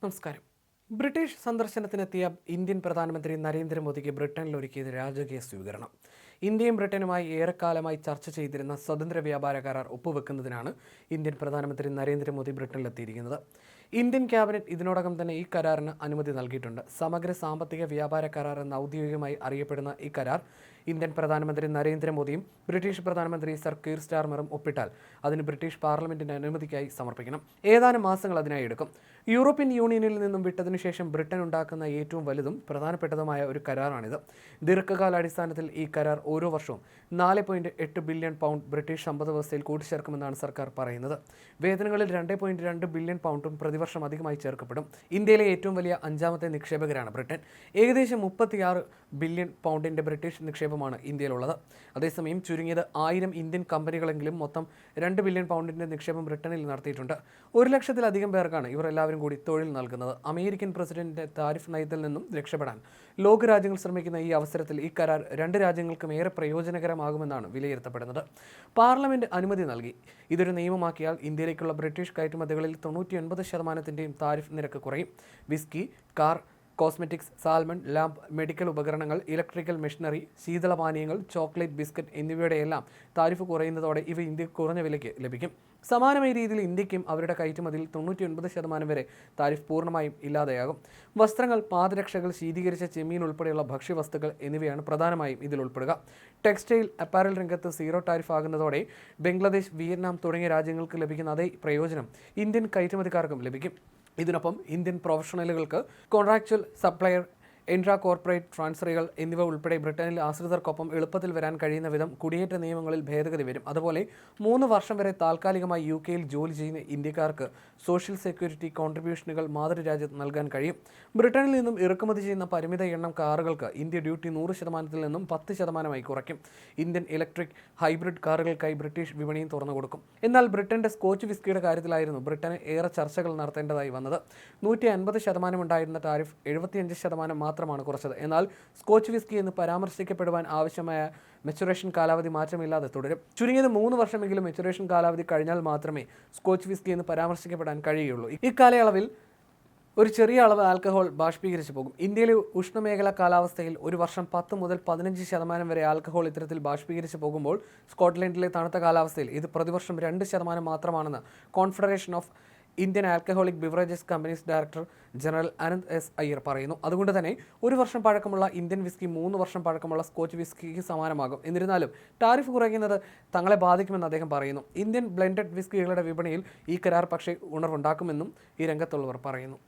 നമസ്കാരം. British സന്ദർശനത്തിനെത്തിയ Indian പ്രധാനമന്ത്രി നരേന്ദ്രമോദിക്ക് ബ്രിട്ടനിൽ ഒരുക്കിയത് രാജകീയ സ്വീകരണം. ഇന്ത്യയും ബ്രിട്ടനുമായി ഏറെക്കാലമായി ചർച്ച ചെയ്തിരുന്ന സ്വതന്ത്ര വ്യാപാര കരാർ ഒപ്പുവെക്കുന്നതിനാണ് ഇന്ത്യൻ പ്രധാനമന്ത്രി നരേന്ദ്രമോദി ബ്രിട്ടനിലെത്തിയിരിക്കുന്നത്. ഇന്ത്യൻ ക്യാബിനറ്റ് ഇതിനോടകം തന്നെ ഈ കരാറിന് അനുമതി നൽകിയിട്ടുണ്ട്. സമഗ്ര സാമ്പത്തിക വ്യാപാര കരാർ എന്ന് ഔദ്യോഗികമായി അറിയപ്പെടുന്ന ഈ കരാർ ഇന്ത്യൻ പ്രധാനമന്ത്രി നരേന്ദ്രമോദിയും ബ്രിട്ടീഷ് പ്രധാനമന്ത്രി സർ കീർ സ്റ്റാർമറും ഒപ്പിട്ടാൽ അതിന് ബ്രിട്ടീഷ് പാർലമെന്റിന്റെ അനുമതിക്കായി സമർപ്പിക്കണം. ഏതാനും മാസങ്ങൾ അതിനായി എടുക്കും. യൂറോപ്യൻ യൂണിയനിൽ നിന്നും വിട്ടതിനു ശേഷം ബ്രിട്ടൻ ഉണ്ടാക്കുന്ന ഏറ്റവും വലുതും പ്രധാനപ്പെട്ടതുമായ ഒരു കരാറാണിത്. ദീർഘകാലാടിസ്ഥാനത്തിൽ ഈ കരാർ ഓരോ വർഷവും 4.8 ബില്യൺ പൗണ്ട് ബ്രിട്ടീഷ് സമ്പദ് വ്യവസ്ഥയിൽ കൂട്ടിച്ചേർക്കുമെന്നാണ് സർക്കാർ പറയുന്നത്. വേതനങ്ങളിൽ 2.2 ബില്യൺ പൗണ്ടും പ്രതിവർഷം അധികമായി ചേർക്കപ്പെടും. ഇന്ത്യയിലെ ഏറ്റവും വലിയ അഞ്ചാമത്തെ നിക്ഷേപകരാണ് ബ്രിട്ടൻ. ഏകദേശം 36 ബില്യൺ പൗണ്ടിന്റെ ബ്രിട്ടീഷ് നിക്ഷേപമാണ് ഇന്ത്യയിലുള്ളത്. അതേസമയം ചുരുങ്ങിയത് 1000 ഇന്ത്യൻ കമ്പനികളെങ്കിലും മൊത്തം 2 ബില്യൺ പൗണ്ടിന്റെ നിക്ഷേപം ബ്രിട്ടനിൽ നടത്തിയിട്ടുണ്ട്. 1 ലക്ഷത്തിലധികം പേർക്കാണ് ഇവർ എല്ലാവരും കൂടി തൊഴിൽ നൽകുന്നത്. അമേരിക്കൻ പ്രസിഡന്റിന്റെ താരിഫ് നയത്തിൽ നിന്നും രക്ഷപ്പെടാൻ ലോകരാജ്യങ്ങൾ ശ്രമിക്കുന്ന ഈ അവസരത്തിൽ ഈ കരാർ രണ്ട് രാജ്യങ്ങൾക്കും ഏറെ പ്രയോജനകരമാകുമെന്നാണ് വിലയിരുത്തപ്പെടുന്നത്. പാർലമെന്റ് അനുമതി നൽകി. ഇതൊരു നിയമമാക്കിയാൽ ഇന്ത്യയിലേക്കുള്ള ബ്രിട്ടീഷ് കയറ്റുമതികളിൽ 99% താരിഫ് നിരക്ക് കുറയും. Whisky, car, cosmetics, salmon, lamp, medical ഉപകരണങ്ങൾ, ഇലക്ട്രിക്കൽ മെഷീനറി, ശീതളപാനീയങ്ങൾ, ചോക്ലേറ്റ്, ബിസ്ക്കറ്റ് എന്നിവയുടെ എല്ലാം താരിഫ് കുറയുന്നതോടെ ഇവ ഇന്ത്യക്ക് കുറഞ്ഞ വിലയ്ക്ക് ലഭിക്കും. സമാനമായ രീതിയിൽ ഇന്ത്യക്കും അവരുടെ കയറ്റുമതിയിൽ 99% വരെ താരിഫ് പൂർണ്ണമായും ഇല്ലാതെയാകും. വസ്ത്രങ്ങൾ, പാദരക്ഷകൾ, ശീതീകരിച്ച ചെമ്മീൻ ഉൾപ്പെടെയുള്ള ഭക്ഷ്യവസ്തുക്കൾ എന്നിവയാണ് പ്രധാനമായും ഇതിൽ ഉൾപ്പെടുക. ടെക്സ്റ്റൈൽ, അപ്പാരൽ രംഗത്ത് സീറോ താരിഫ് ആകുന്നതോടെ ബംഗ്ലാദേശ്, വിയറ്റ്നാം തുടങ്ങിയ രാജ്യങ്ങൾക്ക് ലഭിക്കുന്ന അതേ പ്രയോജനം ഇന്ത്യൻ കയറ്റുമതിക്കാർക്കും ലഭിക്കും. ഇതിനൊപ്പം ഇന്ത്യൻ പ്രൊഫഷണലുകൾക്ക് കോൺട്രാക്ച്വൽ, സപ്ലയർ, ഇൻട്രാ കോർപ്പറേറ്റ് ട്രാൻസ്ഫറുകൾ എന്നിവ ഉൾപ്പെടെ ബ്രിട്ടനിൽ ആശ്രിതർക്കൊപ്പം എളുപ്പത്തിൽ വരാൻ കഴിയുന്ന വിധം കുടിയേറ്റ നിയമങ്ങളിൽ ഭേദഗതി വരും. അതുപോലെ 3 വർഷം വരെ താൽക്കാലികമായി UK-യിൽ ജോലി ചെയ്യുന്ന ഇന്ത്യക്കാർക്ക് സോഷ്യൽ സെക്യൂരിറ്റി കോൺട്രിബ്യൂഷനുകൾ മാതൃരാജ്യത്ത് നൽകാൻ കഴിയും. ബ്രിട്ടനിൽ നിന്നും ഇറക്കുമതി ചെയ്യുന്ന പരിമിത എണ്ണം കാറുകൾക്ക് ഇന്ത്യ ഡ്യൂട്ടി 100% നിന്നും 10% കുറയ്ക്കും. ഇന്ത്യൻ ഇലക്ട്രിക് ഹൈബ്രിഡ് കാറുകൾക്കായി ബ്രിട്ടീഷ് വിപണിയും തുറന്നു കൊടുക്കും. എന്നാൽ ബ്രിട്ടന്റെ സ്കോച്ച് വിസ്കിയുടെ കാര്യത്തിലായിരുന്നു ബ്രിട്ടന് ഏറെ ചർച്ചകൾ നടത്തേണ്ടതായി വന്നത്. 150% ഉണ്ടായിരുന്ന താരിഫ് 75% മാത്രമാണ് കുറച്ചത്. എന്നാൽ സ്കോച്ച് വിസ്കി എന്ന് പരാമർശിക്കപ്പെടുവാൻ ആവശ്യമായ മെച്ചുറേഷൻ കാലാവധി മാറ്റമില്ലാതെ തുടരും. ചുരുങ്ങിയത് 3 വർഷമെങ്കിലും മെച്ചുറേഷൻ കാലാവധി കഴിഞ്ഞാൽ മാത്രമേ സ്കോച്ച് വിസ്കി എന്ന് പരാമർശിക്കപ്പെടാൻ കഴിയുള്ളൂ. ഇക്കാലയളവിൽ ഒരു ചെറിയ അളവ് ആൽക്കഹോൾ ബാഷ്പീകരിച്ചു പോകും. ഇന്ത്യയിലെ ഉഷ്ണമേഖലാ കാലാവസ്ഥയിൽ ഒരു വർഷം 10 മുതൽ 15% വരെ ആൽക്കഹോൾ ഇത്തരത്തിൽ ബാഷ്പീകരിച്ചു പോകുമ്പോൾ സ്കോട്ട്ലൻഡിലെ തണുത്ത കാലാവസ്ഥയിൽ ഇത് പ്രതിവർഷം 2% മാത്രമാണെന്ന് confederation of Indian alcoholic beverages companies director general Anant S Iyer പറയുന്നു. അതുകൊണ്ട് തന്നെ 1 വർഷം പഴക്കമുള്ള ഇന്ത്യൻ വിസ്കി 3 വർഷം പഴക്കമുള്ള സ്കോച്ച് വിസ്കിക്ക് സമാനമാകും. എന്നിരുന്നാലും ടാരിഫ് കുറയ്ക്കുന്നത് തങ്ങളെ ബാധിക്കുമെന്ന് അദ്ദേഹം പറയുന്നു. ഇന്ത്യൻ ബ്ലെൻഡഡ് വിസ്കികളുടെ വിപണിയിൽ ഈ കരാർ പക്ഷേ ഉണർവുണ്ടാക്കുമെന്നും ഈ രംഗത്തുള്ളവർ പറയുന്നു.